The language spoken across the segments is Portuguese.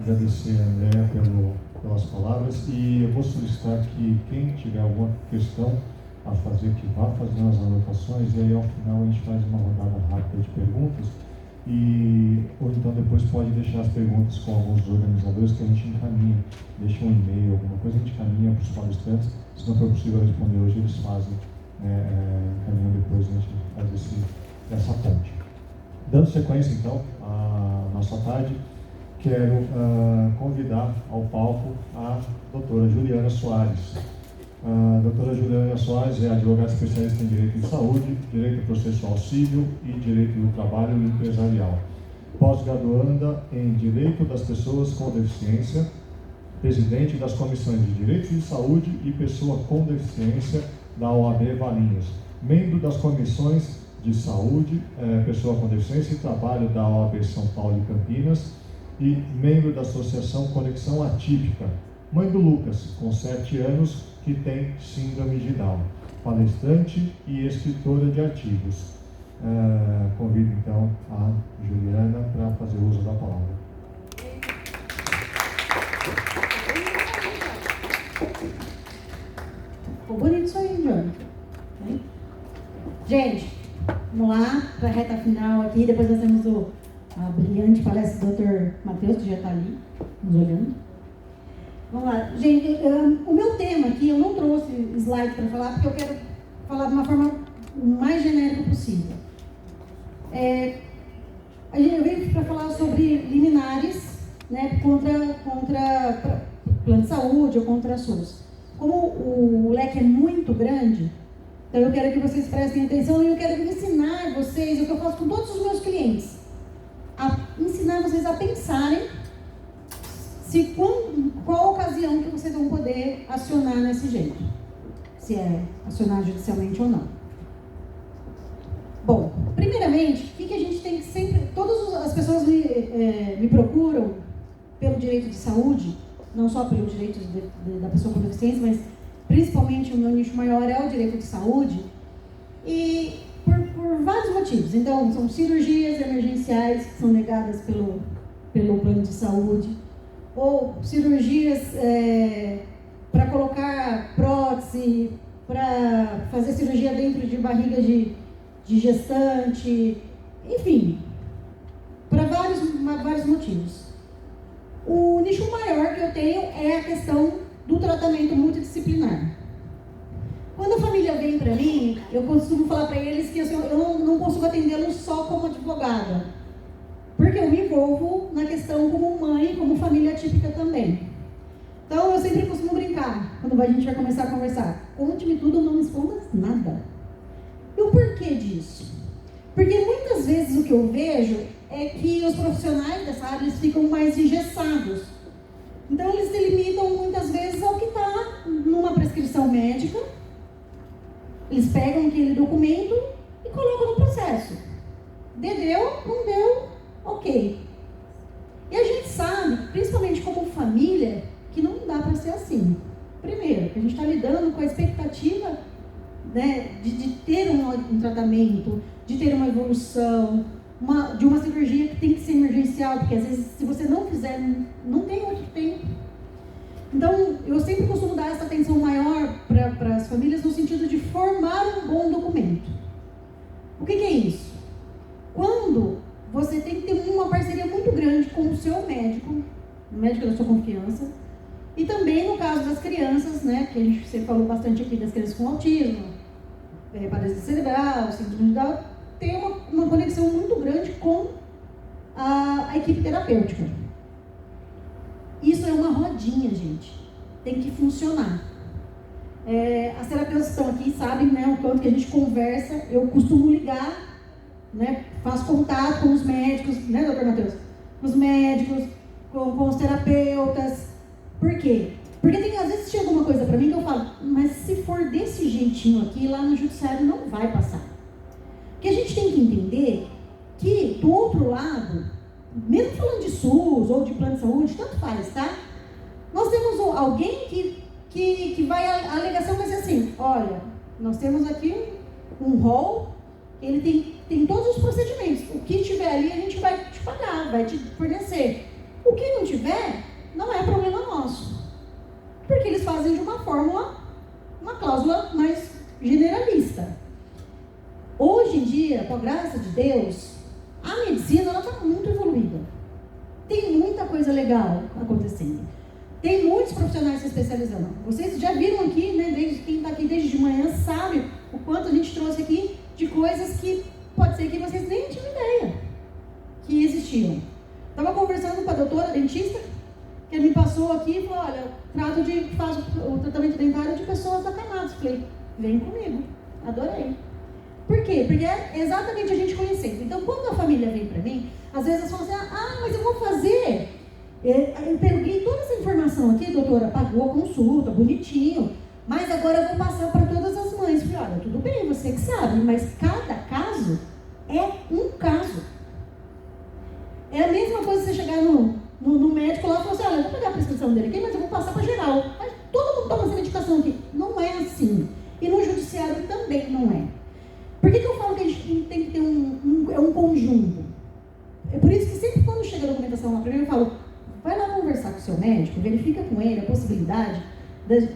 agradecer a Andréa pelas palavras e eu vou solicitar que quem tiver alguma questão a fazer, que vá fazendo as anotações, e aí ao final a gente faz uma rodada rápida de perguntas, ou então depois pode deixar as perguntas com alguns dos organizadores que a gente encaminha, deixa um e-mail, alguma coisa, a gente encaminha para os palestrantes. Se não for possível responder hoje, eles fazem, encaminham depois, a gente faz essa ponte. Dando sequência então à nossa tarde, quero convidar ao palco a doutora Juliana Soares. A doutora Juliana Soares é advogada especialista em Direito de Saúde, Direito Processual Civil e Direito do Trabalho Empresarial. Pós-graduanda em Direito das Pessoas com Deficiência, presidente das Comissões de Direito de Saúde e Pessoa com Deficiência da OAB Valinhos. Membro das Comissões de Saúde, Pessoa com Deficiência e Trabalho da OAB São Paulo e Campinas e membro da Associação Conexão Atípica. Mãe do Lucas, com 7 anos, que tem síndrome de Down. Palestrante e escritora de artigos. Convido então a Juliana para fazer uso da palavra. Ficou bonito isso aí, Johnny. Gente, vamos lá para a reta final aqui. Depois nós temos a brilhante palestra do Dr. Matheus, que já está ali, nos olhando. Vamos lá. Gente, o meu tema aqui, eu não trouxe slide para falar, porque eu quero falar de uma forma o mais genérica possível. Eu venho para falar sobre liminares, né, contra plano de saúde ou contra a SUS. Como o leque é muito grande, então eu quero que vocês prestem atenção e eu quero ensinar vocês o que eu faço com todos os meus clientes. Ensinar vocês a pensarem qual ocasião que vocês vão poder acionar nesse jeito. Se é acionar judicialmente ou não. Bom, primeiramente, o que a gente tem que sempre... Todas as pessoas me procuram pelo direito de saúde, não só pelo direito da pessoa com deficiência, mas principalmente o meu nicho maior é o direito de saúde, e por vários motivos. Então, são cirurgias emergenciais que são negadas pelo plano de saúde, ou cirurgias para colocar prótese, para fazer cirurgia dentro de barriga de gestante, enfim, para vários motivos. O nicho maior que eu tenho é a questão do tratamento multidisciplinar. Quando a família vem para mim, eu costumo falar para eles que assim, eu não consigo atendê-los só como advogada, porque eu me envolvo na questão como mãe, como família típica também. Então, eu sempre costumo brincar, quando a gente vai começar a conversar. Conte-me tudo, não me esconda nada. E o porquê disso? Porque muitas vezes o que eu vejo é que os profissionais dessa área eles ficam mais engessados. Então, eles se limitam muitas vezes ao que está numa prescrição médica. Eles pegam aquele documento e colocam no processo. Deu, não deu, ok. E a gente sabe, principalmente como família, que não dá para ser assim. Primeiro, que a gente está lidando com a expectativa, né, de ter um tratamento, de ter uma evolução, de uma cirurgia que tem que ser emergencial, porque às vezes se você não fizer, não tem outro tempo. Então, eu sempre costumo dar essa atenção maior para as famílias no sentido de formar um bom documento. O que é isso? Quando você tem que ter uma parceria muito grande com o seu médico, o médico da sua confiança, e também no caso das crianças, né, que a gente sempre falou bastante aqui das crianças com autismo, paralisia cerebral, síndrome de Down, tem uma conexão muito grande com a equipe terapêutica. Isso é uma rodinha, gente. Tem que funcionar. As terapeutas que estão aqui sabem, né, o quanto que a gente conversa. Eu costumo ligar, né, faço contato com os médicos, né, doutor Matheus? Com os médicos, com os terapeutas. Por quê? Porque às vezes chega alguma coisa para mim que eu falo, mas se for desse jeitinho aqui, lá no judiciário não vai passar. Porque a gente tem que entender que, do outro lado, mesmo falando de SUS ou de plano de saúde, tanto faz, tá? Nós temos alguém que vai, a alegação vai ser assim, olha, nós temos aqui um rol, ele tem todos os procedimentos, o que tiver ali a gente vai te pagar, vai te fornecer. O que não tiver, fazem de uma fórmula, uma cláusula mais generalista. Hoje em dia, com a graça de Deus, a medicina está muito evoluída. Tem muita coisa legal acontecendo. Tem muitos profissionais se especializando. Vocês já viram aqui, né, quem está aqui desde de manhã sabe o quanto a gente trouxe aqui de coisas que pode ser que vocês nem tinham ideia que existiam. Estava conversando com a doutora dentista, que me passou aqui e falou, olha, faço o tratamento dentário de pessoas acamadas. Falei, vem comigo, adorei. Por quê? Porque é exatamente a gente conhecendo. Então, quando a família vem para mim, às vezes elas falam assim, mas eu vou fazer. Eu peguei toda essa informação aqui, doutora, pagou a consulta, bonitinho, mas agora eu vou passar para todas as mães. Falei, olha, tudo bem, você que sabe, mas cada caso é um caso. É a mesma coisa você chegar no médico lá e falar assim, olha, eu vou pegar a prescrição dele aqui, mas eu vou passar para geral. Mas todo mundo toma essa medicação aqui. Não é assim. E no judiciário também não é. Por que eu falo que a gente tem que ter um conjunto? É por isso que sempre quando chega a documentação lá para mim, eu falo, vai lá conversar com o seu médico, verifica com ele a possibilidade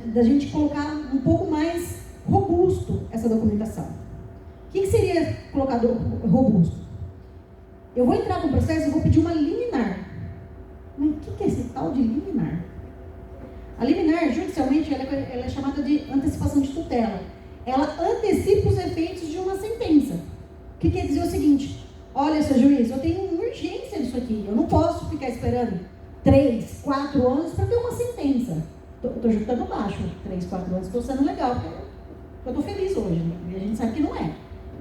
da gente colocar um pouco mais robusto essa documentação. O que seria colocado robusto? Eu vou entrar com o processo e vou pedir uma liminar. Mas o que é esse tal de liminar? A liminar, judicialmente, ela é chamada de antecipação de tutela. Ela antecipa os efeitos de uma sentença. O que quer dizer o seguinte, olha, seu juiz, eu tenho uma urgência disso aqui, eu não posso ficar esperando 3, 4 anos para ter uma sentença. Estou juntando baixo, 3, 4 anos, estou sendo legal, porque eu estou feliz hoje, né? E a gente sabe que não é.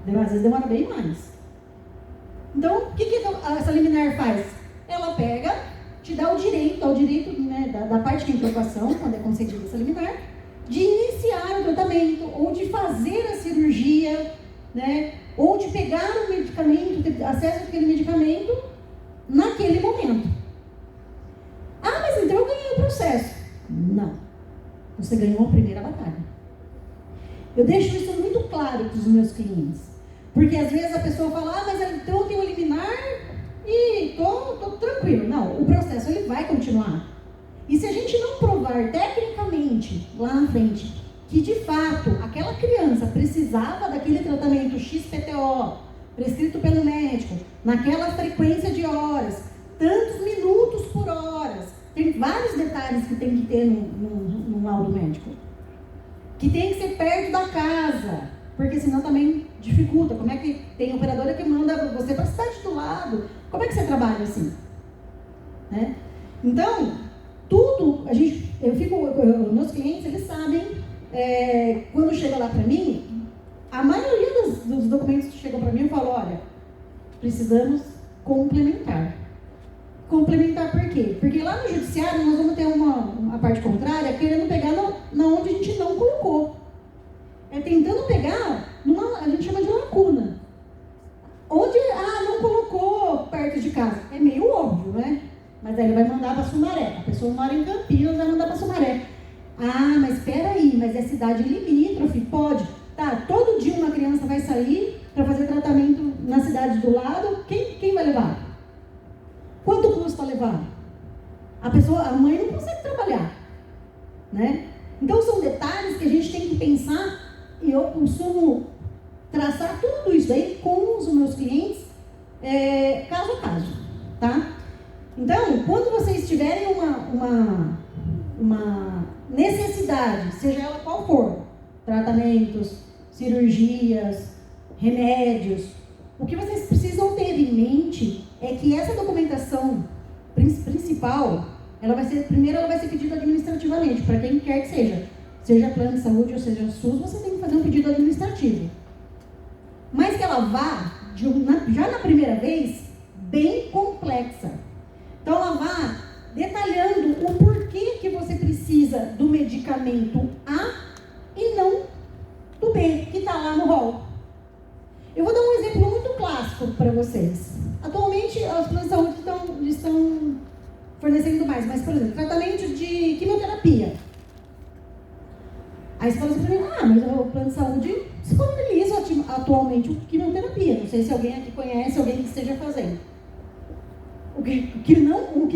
Às vezes demora bem mais. Então, o que essa liminar faz? Ela pega, te dá o direito, né, da parte que entrou com a ação, quando é concedida essa liminar, de iniciar o tratamento, ou de fazer a cirurgia, né, ou de pegar o medicamento, ter acesso àquele medicamento naquele momento. Mas então eu ganhei o processo. Não. Você ganhou a primeira batalha. Eu deixo isso muito claro para os meus clientes. Porque às vezes a pessoa fala, mas então eu tenho um liminar e tô tranquilo. Não, o processo ele vai continuar. E se a gente não provar tecnicamente, lá na frente, que de fato aquela criança precisava daquele tratamento XPTO, prescrito pelo médico, naquela frequência de horas, tantos minutos por hora, tem vários detalhes que tem que ter no laudo médico. Que tem que ser perto da casa, porque senão também dificulta. Como é que tem operadora que manda você para a cidade do lado? Como é que você trabalha assim? Né? Então, tudo, meus clientes, eles sabem, quando chega lá para mim, a maioria dos documentos que chegam para mim, eu falo, olha, precisamos complementar. Complementar por quê? Porque lá no judiciário nós vamos ter uma parte contrária querendo pegar na onde a gente não colocou. Tentando pegar a gente chama de lacuna. Onde, não colocou perto de casa. É meio óbvio, né? Mas aí ele vai mandar para Sumaré. A pessoa mora em Campinas, vai mandar para Sumaré. Mas espera aí, mas é cidade limítrofe? Pode. Tá, todo dia uma criança vai sair para fazer tratamento na cidade do lado. Quem vai levar? Quanto custa levar? A mãe não consegue trabalhar, né? Então são detalhes que a gente tem que pensar, e eu costumo traçar tudo isso aí com os meus clientes, caso a caso, tá? Então, quando vocês tiverem uma necessidade, seja ela qual for, tratamentos, cirurgias, remédios, o que vocês precisam ter em mente é que essa documentação principal, ela vai ser pedida administrativamente, para quem quer que seja plano de saúde ou seja SUS, você tem que fazer um pedido administrativo. Mas que ela vá, já na primeira vez, bem complexa. Então ela vá detalhando o porquê que você precisa do medicamento A e não do B, que está lá no rol. Eu vou dar um exemplo muito clássico para vocês. Atualmente, os planos de saúde estão fornecendo mais, mas, por exemplo, tratamento de quimioterapia. Aí você fala assim para mim, mas o plano de saúde disponibiliza atualmente quimioterapia. Não sei se alguém aqui conhece, alguém que esteja fazendo. O que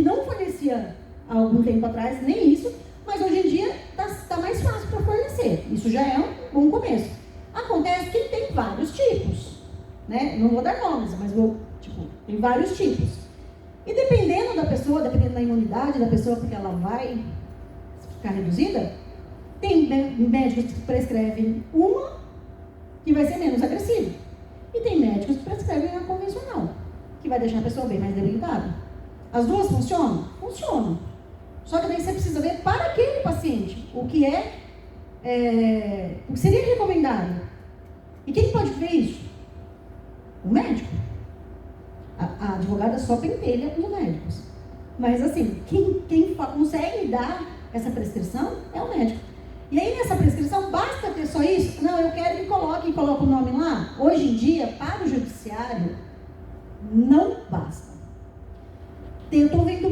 não fornecia há algum tempo atrás, nem isso, mas hoje em dia está está mais fácil para fornecer. Isso já é um bom começo. Acontece que tem vários tipos, né? Não vou dar nomes, mas tem vários tipos. E dependendo da pessoa, dependendo da imunidade da pessoa, porque ela vai ficar reduzida, tem médicos que prescrevem uma que vai ser menos agressiva. E tem médicos que prescrevem a convencional, que vai deixar a pessoa bem mais debilitada. As duas funcionam? Funcionam. Só que daí você precisa ver para aquele paciente o que o que seria recomendado. E quem pode ver isso? O médico. A advogada só pentelha os médicos. Mas assim, quem consegue dar essa prescrição é o médico. E aí nessa prescrição basta ter só isso? Não, eu quero que coloque o nome lá. Hoje em dia, para o judiciário, não basta. Eu estou vendo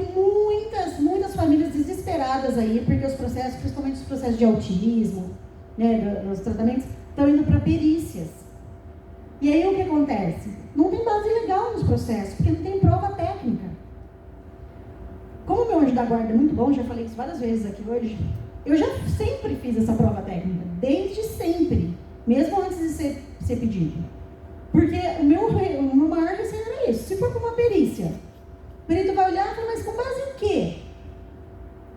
muitas famílias desesperadas aí, porque os processos, principalmente os processos de autismo, né, nos tratamentos, estão indo para perícias. E aí o que acontece? Não tem base legal nos processos, porque não tem prova técnica. Como o meu anjo da guarda é muito bom, já falei isso várias vezes aqui hoje, eu já sempre fiz essa prova técnica, desde sempre, mesmo antes de ser pedido. Porque o meu maior receio era isso. Se for para uma perícia, o perito vai olhar e falar, mas com base em quê?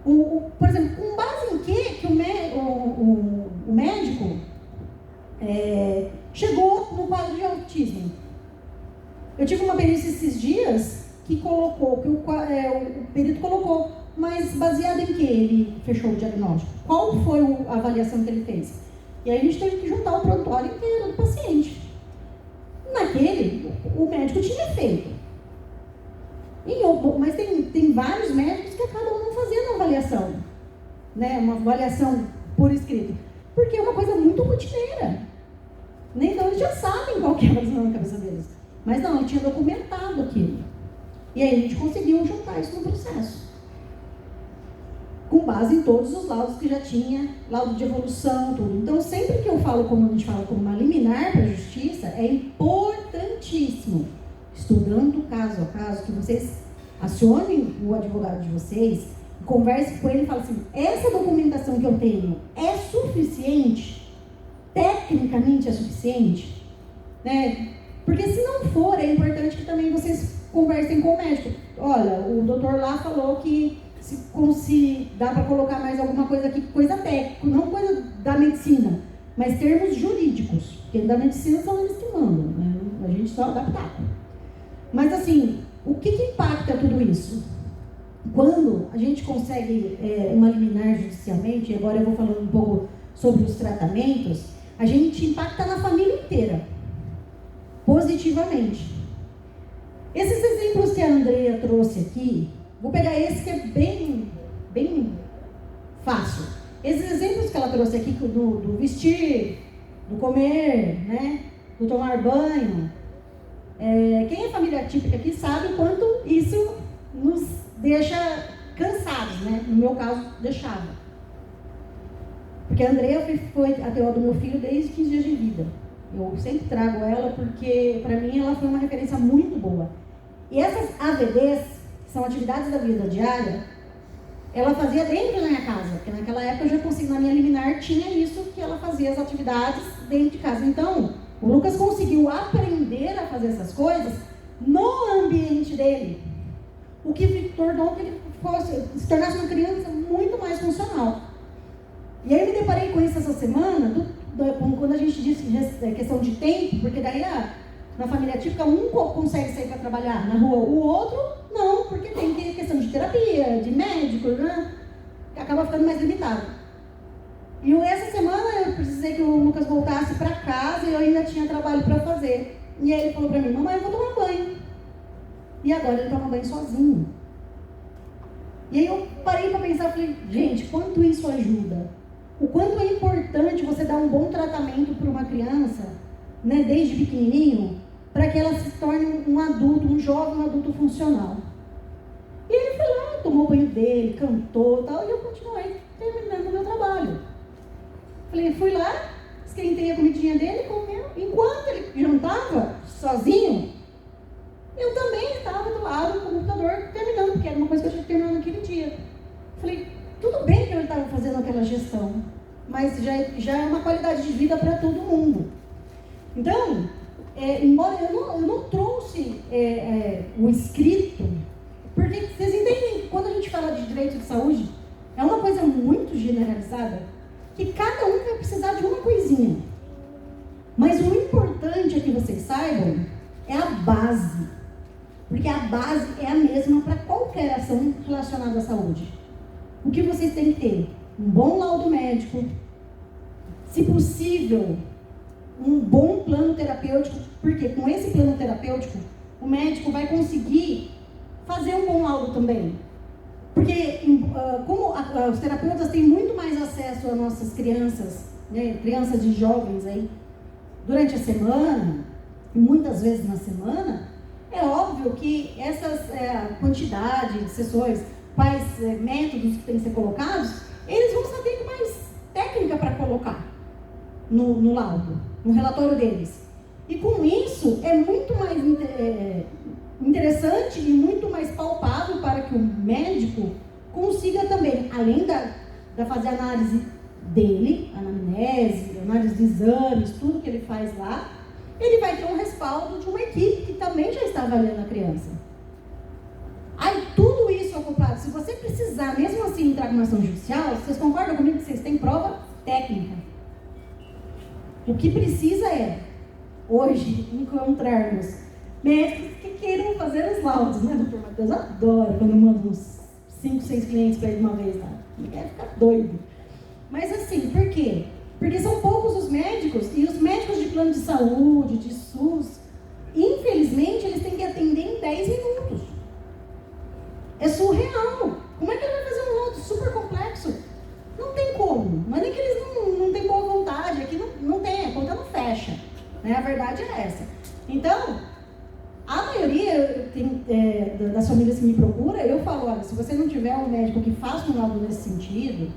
Por exemplo, com base em quê que o médico chegou no quadro de autismo? Eu tive uma perícia esses dias que o perito colocou, mas baseado em que ele fechou o diagnóstico? Qual foi a avaliação que ele fez? E aí a gente teve que juntar o prontuário inteiro do paciente. Naquele, o médico tinha feito. Mas tem vários médicos que acabam não fazendo avaliação, né? Uma avaliação por escrito. Porque é uma coisa muito rotineira. Então eles já sabem qual que é a avaliação na cabeça deles. Mas não, ele tinha documentado aquilo. E aí a gente conseguiu juntar isso no processo. Com base em todos os laudos que já tinha, laudo de evolução, tudo. Então, sempre que eu falo, como a gente fala, como uma liminar para a justiça, é importantíssimo, estudando caso a caso, que vocês acionem o advogado de vocês, conversem com ele e falem assim, essa documentação que eu tenho é suficiente? Tecnicamente é suficiente? Né? Porque se não for, é importante que também vocês conversem com o médico. Olha, o doutor lá falou que se dá para colocar mais alguma coisa aqui, coisa técnica, não coisa da medicina, mas termos jurídicos, porque da medicina são eles que mandam, né? A gente só adaptar. Mas assim, o que impacta tudo isso? Quando a gente consegue uma liminar judicialmente, e agora eu vou falando um pouco sobre os tratamentos, a gente impacta na família inteira, positivamente. Esses exemplos que a Andrea trouxe aqui, vou pegar esse que é bem fácil. Esses exemplos que ela trouxe aqui do vestir, do comer, né, do tomar banho. Quem é família típica aqui sabe o quanto isso nos deixa cansados, né? No meu caso, deixava. Porque a Andrea foi a TO do meu filho desde 15 dias de vida. Eu sempre trago ela porque, para mim, ela foi uma referência muito boa. E essas AVDs, que são atividades da vida diária, ela fazia dentro da minha casa, porque naquela época eu já consegui, na minha liminar, tinha isso, que ela fazia as atividades dentro de casa. Então, o Lucas conseguiu aprender a fazer essas coisas no ambiente dele, o que tornou que ele se tornasse uma criança muito mais funcional. E aí eu me deparei com isso essa semana, quando a gente disse questão de tempo, porque daí na família típica um consegue sair para trabalhar na rua, o outro não, porque tem questão de terapia, de médico, né? Que acaba ficando mais limitado. E essa semana eu precisei que o Lucas voltasse para casa e eu ainda tinha trabalho para fazer. E aí ele falou para mim, mamãe, eu vou tomar banho. E agora ele toma banho sozinho. E aí eu parei para pensar, falei, gente, quanto isso ajuda? O quanto é importante você dar um bom tratamento para uma criança, né, desde pequenininho, para que ela se torne um adulto, um jovem adulto funcional. E ele foi lá, tomou o banho dele, cantou e tal, e eu continuei terminando o meu trabalho. Fui lá, esquentei a comidinha dele, comeu. Enquanto ele jantava, sozinho, eu também estava do lado do computador terminando, porque era uma coisa que eu tinha que terminar naquele dia. Falei, tudo bem que eu estava fazendo fazendo aquela gestão, mas já é uma qualidade de vida para todo mundo. Então, embora eu não trouxe o escrito, porque vocês entendem que quando a gente fala de direito de saúde, é uma coisa muito generalizada, que cada um vai precisar de uma coisinha. Mas o importante é que vocês saibam é a base, porque a base é a mesma para qualquer ação relacionada à saúde. O que vocês têm que ter? Um bom laudo médico, se possível, um bom plano terapêutico, porque com esse plano terapêutico, o médico vai conseguir fazer um bom laudo também. Porque como os terapeutas têm muito mais acesso às nossas crianças, né, crianças e jovens aí, durante a semana, e muitas vezes na semana, é óbvio que essas quantidade de sessões, quais métodos que têm que ser colocados, eles vão saber mais técnica para colocar no laudo, no relatório deles. E com isso, é muito mais interessante e muito mais palpável para que o médico consiga também, além da fazer análise dele, anamnese, análise de exames, tudo que ele faz lá, ele vai ter um respaldo de uma equipe que também já está avaliando a criança. Aí tudo isso acoplado, se você precisar mesmo assim entrar com uma ação judicial, vocês concordam comigo que vocês têm prova técnica? O que precisa hoje, encontrarmos médicos que queiram fazer os laudos, né, doutor Matheus? Eu adoro quando eu mando uns 5, 6 clientes para ele de uma vez lá. Ele quer ficar doido. Mas assim, por quê? Porque são poucos os médicos, e os médicos de plano de saúde, de SUS, infelizmente, eles têm que atender em 10 minutos. É surreal. Como é que ele vai fazer um laudo super complexo? Não tem como. Não é nem que eles não têm boa vontade, aqui não tem, a conta não fecha. Né? A verdade é essa. Então, a maioria das famílias que me procuram, eu falo, olha, se você não tiver um médico que faça um laudo nesse sentido,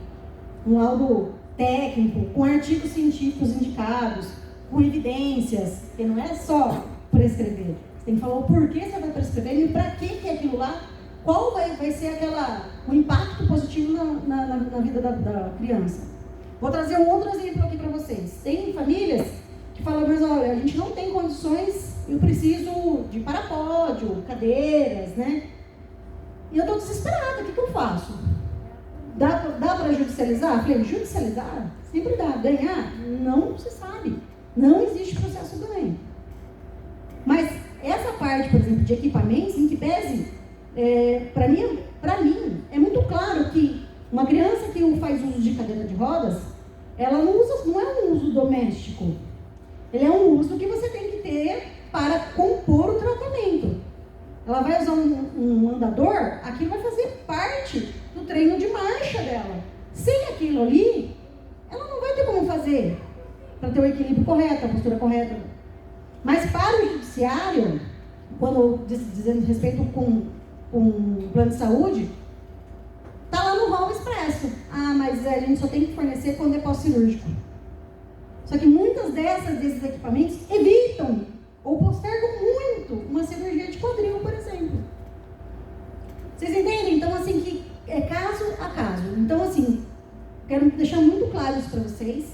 um laudo técnico, com artigos científicos indicados, com evidências, que não é só prescrever. Você tem que falar o porquê você vai prescrever e para que é aquilo lá, qual vai ser o impacto positivo na vida da criança. Vou trazer um outro exemplo aqui para vocês. Tem famílias que falam, mas olha, a gente não tem condições, eu preciso de parapódio, cadeiras, né? E eu estou desesperada, o que eu faço? Dá para judicializar? Falei, judicializar? Sempre dá. Ganhar? Não se sabe. Não existe processo ganho. Mas essa parte, por exemplo, de equipamentos, em que pese, para mim, é muito claro que uma criança que faz uso de cadeira de rodas, ela não é um uso doméstico. Ele é um uso que você tem que ter para compor o tratamento. Ela vai usar um andador, aquilo vai fazer parte do treino de marcha dela. Sem aquilo ali, ela não vai ter como fazer para ter o equilíbrio correto, a postura correta. Mas para o judiciário, quando dizendo respeito com o plano de saúde, está lá no rol expresso. Ah, mas a gente só tem que fornecer quando é pós-cirúrgico. Só que muitas desses equipamentos evitam ou postergam muito uma cirurgia de quadril, por exemplo. Vocês entendem? Então, assim, que é caso a caso. Então, assim, quero deixar muito claro isso para vocês,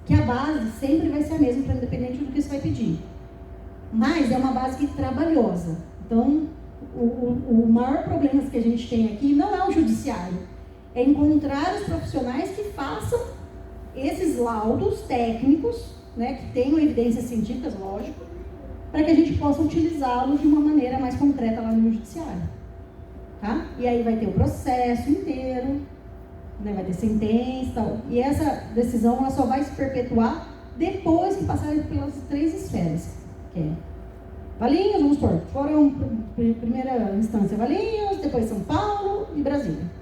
que a base sempre vai ser a mesma, independente do que você vai pedir. Mas é uma base trabalhosa. Então, o maior problema que a gente tem aqui não é o judiciário, é encontrar os profissionais que façam esses laudos técnicos, né, que tenham evidências científicas, lógico, para que a gente possa utilizá-los de uma maneira mais concreta lá no judiciário. Tá? E aí vai ter o processo inteiro, né, vai ter sentença e tal. E essa decisão ela só vai se perpetuar depois que passarem pelas 3 esferas, que é Valinhos, vamos supor, foram primeira instância Valinhos, depois São Paulo e Brasília.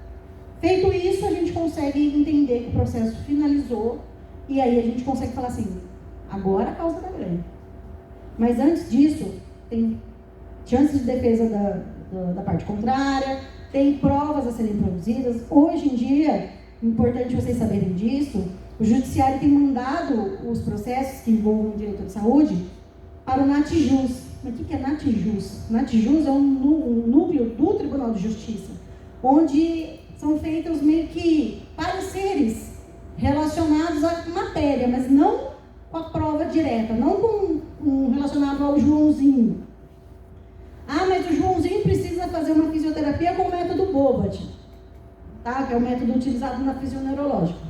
Feito isso, a gente consegue entender que o processo finalizou e aí a gente consegue falar assim, agora a causa está grande. Mas antes disso, tem chances de defesa da parte contrária, tem provas a serem produzidas. Hoje em dia, importante vocês saberem disso, o judiciário tem mandado os processos que envolvam o direito de saúde para o NATJUS. Mas o que é NATJUS? NATJUS é um núcleo do Tribunal de Justiça, onde são feitos meio que pareceres relacionados à matéria, mas não com a prova direta, não com relacionado ao Joãozinho. Ah, mas o Joãozinho precisa fazer uma fisioterapia com o método Bobat, tá? Que é o método utilizado na fisioneurológica,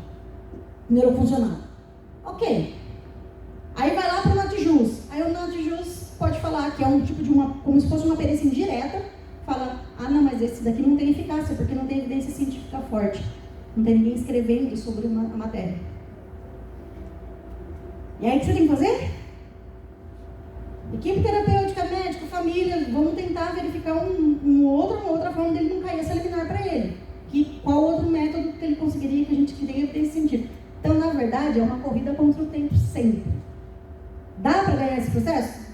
neurofuncional. Ok. Aí vai lá para o NatJus. Aí o NatJus pode falar que é um tipo de como se fosse uma perícia indireta, fala, ah não, mas esse daqui não tem eficácia, porque não tem evidência científica forte. Não tem ninguém escrevendo sobre a matéria. E aí o que você tem que fazer? Equipe terapêutica, médico, família, vamos tentar verificar uma outra forma dele não cair essa liminar para ele. Qual outro método que ele conseguiria, que a gente queria evidência científica. Então, na verdade, é uma corrida contra o tempo sempre. Dá para ganhar esse processo?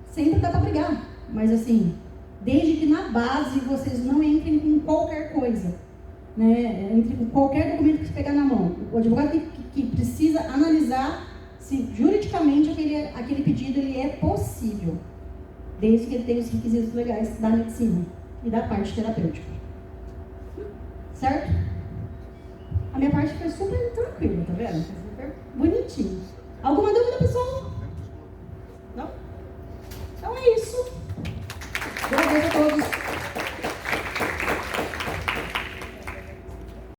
Sempre dá para brigar. Mas assim, desde que na base vocês não entrem com qualquer coisa. Né? Entre com qualquer documento que você pegar na mão. O advogado que precisa analisar se juridicamente aquele pedido ele é possível. Desde que ele tenha os requisitos legais da medicina e da parte terapêutica. Certo? A minha parte foi super tranquila, tá vendo? Foi super bonitinho. Alguma dúvida, pessoal? Não?